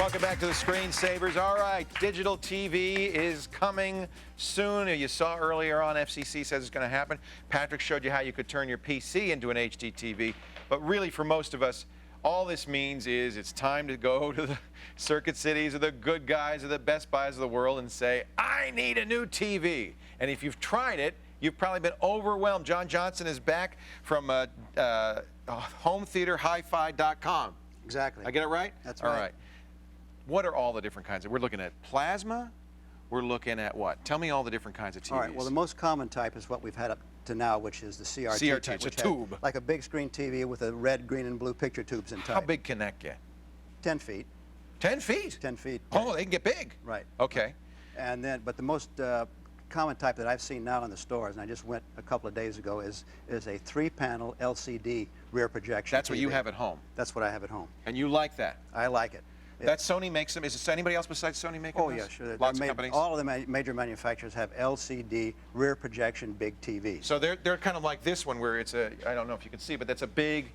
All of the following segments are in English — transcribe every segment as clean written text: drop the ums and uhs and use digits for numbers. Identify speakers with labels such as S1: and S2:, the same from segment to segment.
S1: Welcome back to the Screensavers. All right, digital TV is coming soon. You saw earlier on, FCC says it's going to happen. Patrick showed you how you could turn your PC into an HD TV. But really, for most of us, all this means is it's time to go to the Circuit Cities or the Good Guys or the Best Buys of the world and say, I need a new TV. And if you've tried it, you've probably been overwhelmed. John Johnson is back from hometheaterhifi.com.
S2: Exactly.
S1: I get it right?
S2: That's right.
S1: All right. What are all the different kinds? We're looking at plasma. We're looking at what? Tell me all the different kinds of TVs.
S2: All right. Well, the most common type is what we've had up to now, which is the CRT.
S1: CRT,
S2: type,
S1: it's a tube.
S2: Like a big screen TV with a red, green, and blue picture tubes in type.
S1: How big can that get?
S2: 10 feet.
S1: 10 feet?
S2: 10 feet.
S1: Oh, they can get big.
S2: Right.
S1: Okay.
S2: And then, but the most common type that I've seen now in the stores, and I just went a couple of days ago, is a 3-panel LCD rear projection.
S1: That's what you have at home.
S2: That's what I have at home.
S1: And you like that?
S2: I like it.
S1: That Sony makes them. Is it anybody else besides Sony making
S2: Oh,
S1: those?
S2: yeah, sure.
S1: Lots of companies?
S2: All of the major manufacturers have LCD rear projection big TVs.
S1: So they're kind of like this one where it's a, I don't know if you can see, but that's a big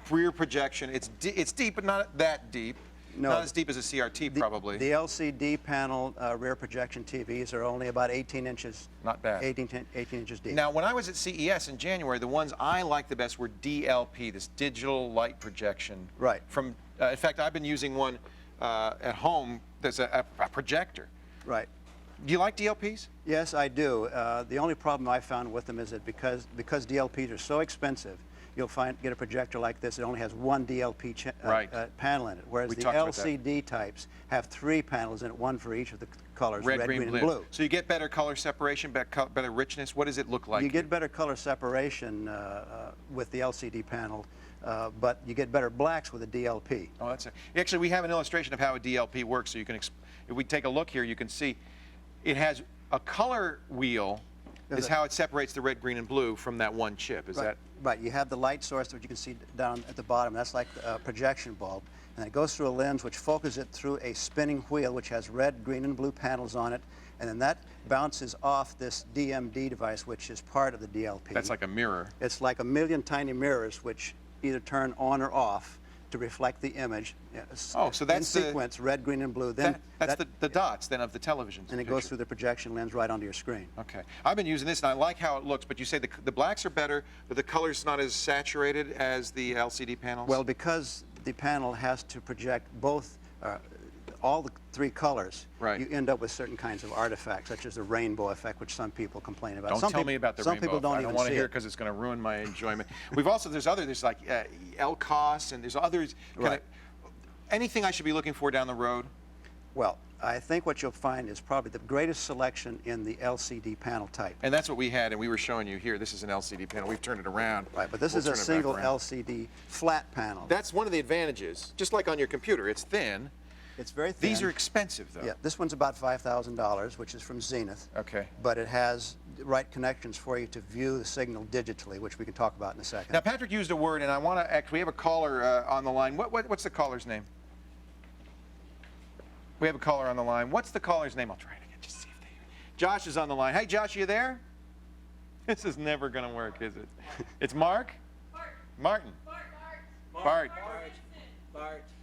S1: rear projection. It's deep, but not that deep.
S2: No,
S1: not as deep as a CRT, probably.
S2: The LCD panel rear projection TVs are only about 18 inches.
S1: Not bad.
S2: 18 inches deep.
S1: Now, when I was at CES in January, the ones I liked the best were DLP, this digital light projection.
S2: Right.
S1: From, in fact, I've been using one at home that's a projector.
S2: Right.
S1: Do you like DLPs?
S2: Yes, I do. The only problem I found with them is that because DLPs are so expensive, you'll get a projector like this. It only has one DLP panel in it, whereas the LCD types have 3 panels in it, one for each of the colors, red, green, and blue.
S1: So you get better color separation, better richness. What does it look like?
S2: You get better color separation with the LCD panel, but you get better blacks with a DLP.
S1: Oh, that's it. Actually, we have an illustration of how a DLP works. So you can, if we take a look here, you can see it has a color wheel. Is how it separates the red, green, and blue from that one chip. Is that?
S2: Right. You have the light source that you can see down at the bottom. That's like a projection bulb. And it goes through a lens which focuses it through a spinning wheel which has red, green, and blue panels on it. And then that bounces off this DMD device, which is part of the DLP.
S1: That's like a mirror.
S2: It's like a million tiny mirrors which either turn on or off to reflect the image.
S1: Oh, so that's
S2: in sequence, red, green, and blue. Then
S1: that's the dots then of the television.
S2: And it goes through the projection lens right onto your screen.
S1: Okay. I've been using this, and I like how it looks, but you say the blacks are better, but the color's not as saturated as the LCD panels?
S2: Well, because the panel has to project both, all the 3 colors,
S1: right.
S2: You end up with certain kinds of artifacts, such as the rainbow effect, which some people complain about.
S1: Don't tell me about the rainbow.
S2: Some people don't
S1: I don't want to hear it because it's going to ruin my enjoyment. We've also, there's like LCOS, and there's others.
S2: Right.
S1: Anything I should be looking for down the road?
S2: Well, I think what you'll find is probably the greatest selection in the LCD panel type.
S1: And that's what we had, and we were showing you here. This is an LCD panel. We've turned it around.
S2: Right, but this is a single LCD flat panel.
S1: That's one of the advantages. Just like on your computer, it's thin.
S2: It's very thin.
S1: These are expensive, though.
S2: Yeah, this one's about $5,000, which is from Zenith.
S1: Okay.
S2: But it has the right connections for you to view the signal digitally, which we can talk about in a second.
S1: Now, Patrick used a word, and I want to actually, we have a caller on the line. What's the caller's name? We have a caller on the line. What's the caller's name? I'll try it again, just see if they hear. Josh is on the line. Hey, Josh, you there? This is never going to work, is it? It's Mark? Martin. Bart.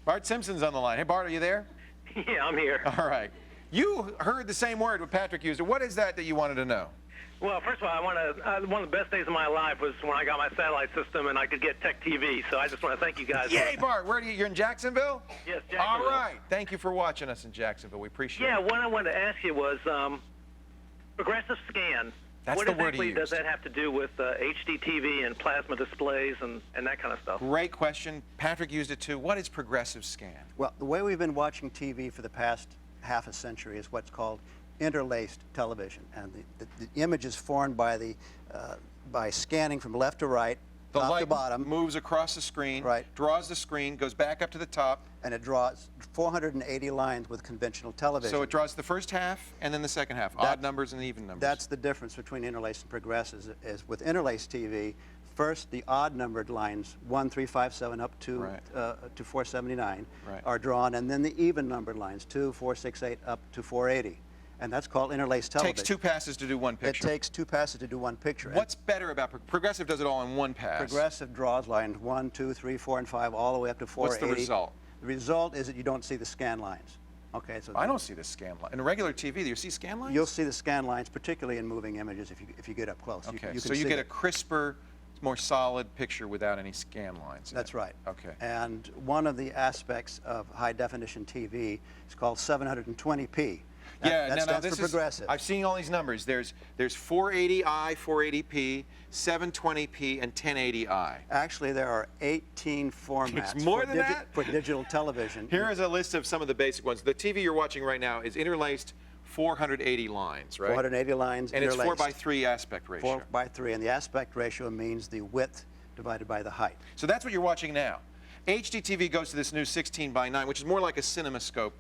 S1: Bart Simpson's on the line. Hey, Bart, are you there?
S3: Yeah, I'm here.
S1: All right. You heard the same word when Patrick used it. What is that you wanted to know?
S3: Well, first of all, one of the best days of my life was when I got my satellite system and I could get Tech TV. So I just want to thank you guys.
S1: Yay, Bart. Where are you? You're in Jacksonville?
S3: Yes, Jacksonville.
S1: All right. Thank you for watching us in Jacksonville. We appreciate it.
S3: Yeah, what I wanted to ask you was progressive scan.
S1: That's
S3: what
S1: the word
S3: exactly
S1: he
S3: does
S1: used.
S3: that have to do with HD TV and plasma displays and that kind of stuff?
S1: Great question. Patrick used it too. What is progressive scan?
S2: Well, the way we've been watching TV for the past half a century is what's called interlaced television, and the image is formed by by scanning from left to right,
S1: the
S2: top
S1: light
S2: to bottom,
S1: moves across the screen,
S2: right,
S1: draws the screen, goes back up to the top,
S2: and it draws 480 lines with conventional television.
S1: So it draws the first half and then the second half, odd numbers and even numbers.
S2: That's the difference between interlaced and progressive. Is with interlaced TV, first the odd numbered lines 1, 3, 5, 7 up to 479 are drawn, and then the even numbered lines 2, 4, 6, 8 up to 480. And that's called interlaced television.
S1: It takes 2 passes to do one picture.
S2: It takes 2 passes to do one picture.
S1: What's better about progressive? Does it all in one pass?
S2: Progressive draws lines 1, 2, 3, 4, and 5 all the way up to 480.
S1: What's the result?
S2: The result is that you don't see the scan lines. Okay, so
S1: I don't see the scan line. In regular TV, do you see scan lines?
S2: You'll see the scan lines, particularly in moving images, if you get up close.
S1: Okay,
S2: you
S1: so you get a crisper, more solid picture without any scan lines.
S2: That's right.
S1: Okay.
S2: And one of the aspects of high-definition TV is called 720p. That stands for progressive.
S1: I've seen all these numbers. There's 480i, 480p, 720p, and 1080i.
S2: Actually, there are 18 formats
S1: It's more than that?
S2: for digital television.
S1: Here is a list of some of the basic ones. The TV you're watching right now is interlaced 480 lines, right?
S2: 480 lines
S1: and
S2: interlaced.
S1: it's 4:3 aspect ratio.
S2: 4:3, and the aspect ratio means the width divided by the height.
S1: So that's what you're watching now. HDTV goes to this new 16:9, which is more like a cinemascope.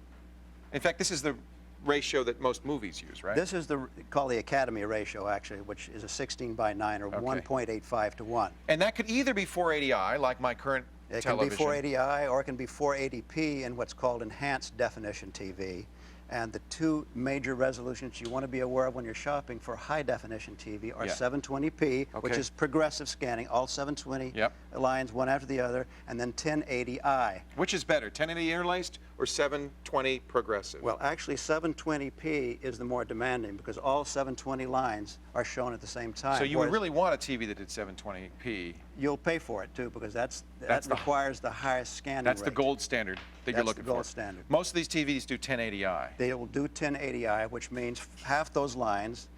S1: In fact, this is the ratio that most movies use, right?
S2: This is called the Academy ratio, actually, which is a 16:9 or 1.85 to 1.
S1: And that could either be 480i, like my current television.
S2: It can be 480i, or it can be 480p in what's called enhanced definition TV. And the two major resolutions you want to be aware of when you're shopping for high-definition TV are 720p, which is progressive scanning, all 720 lines, one after the other, and then 1080i.
S1: Which is better, 1080 interlaced or 720 progressive?
S2: Well, actually, 720p is the more demanding because all 720 lines are shown at the same time.
S1: So you would really want a TV that did 720p.
S2: You'll pay for it, too, because that requires the highest scanning
S1: That's
S2: rate.
S1: the gold standard that you're looking for.
S2: That's the gold standard.
S1: Most of these TVs do 1080i.
S2: They will do 1080i, which means half those lines,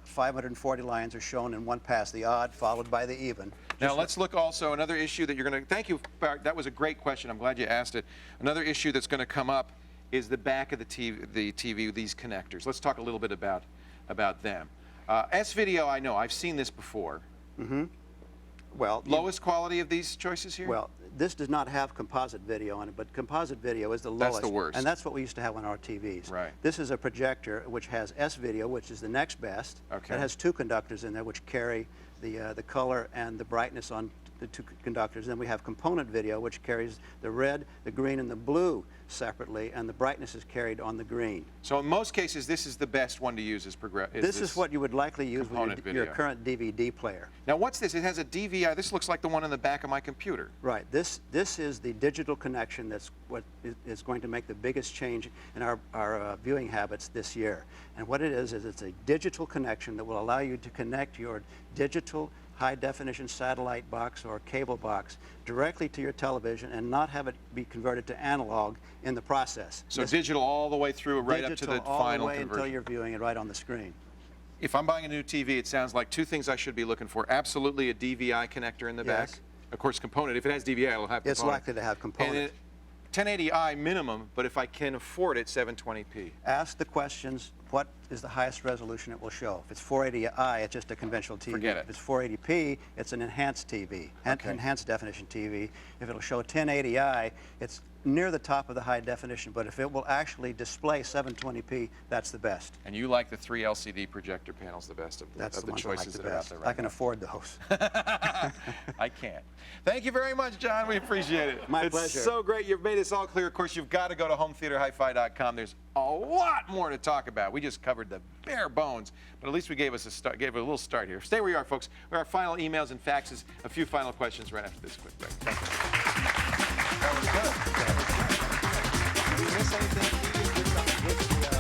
S2: 540 lines, are shown in one pass, the odd followed by the even.
S1: Now let's look also another issue that you're going to, thank you, Bart, that was a great question. I'm glad you asked it. Another issue that's going to come up is the back of the TV, these connectors. Let's talk a little bit about them. S-Video, I know, I've seen this before.
S2: Mm-hmm. Well,
S1: lowest quality of these choices here?
S2: Well, this does not have composite video on it, but composite video is the lowest.
S1: That's the worst.
S2: And that's what we used to have on our TVs.
S1: Right.
S2: This is a projector which has S-Video, which is the next best.
S1: Okay.
S2: It has two conductors in there which carry the color and the brightness on the two conductors. Then we have component video, which carries the red, the green, and the blue separately, and the brightness is carried on the green.
S1: So in most cases, this is the best one to use as progressive.
S2: This is what you would likely use with your current DVD player.
S1: Now what's this? It has a DVI. This looks like the one in the back of my computer.
S2: Right. This is the digital connection that's what is going to make the biggest change in our viewing habits this year. And what it is it's a digital connection that will allow you to connect your digital high-definition satellite box or cable box directly to your television and not have it be converted to analog in the process.
S1: So digital all the way through, right up to the final conversion.
S2: all the way until you're viewing it right on the screen.
S1: If I'm buying a new TV, it sounds like two things I should be looking for. Absolutely a DVI connector in the back. Of course, component. If it has DVI, it'll have component.
S2: It's likely to have component.
S1: And 1080i minimum, but if I can afford it, 720p.
S2: Ask the questions, what is the highest resolution it will show? If it's 480i, it's just a conventional TV.
S1: Forget it.
S2: If it's 480p, it's an enhanced TV, enhanced definition TV. If it'll show 1080i, it's near the top of the high definition, but if it will actually display 720p, that's the best.
S1: And you like the 3 LCD projector panels the best of the choices that are out there right now.
S2: I can afford those.
S1: I can't. Thank you very much, John. We appreciate it.
S2: My pleasure.
S1: It's so great. You've made this all clear. Of course, you've got to go to hometheaterhifi.com. There's a lot more to talk about. We just covered the bare bones, but at least we gave us a start, gave it a little start here. Stay where you are, folks. Our final emails and faxes, a few final questions right after this quick break. Thank you. That was good. Did we miss anything?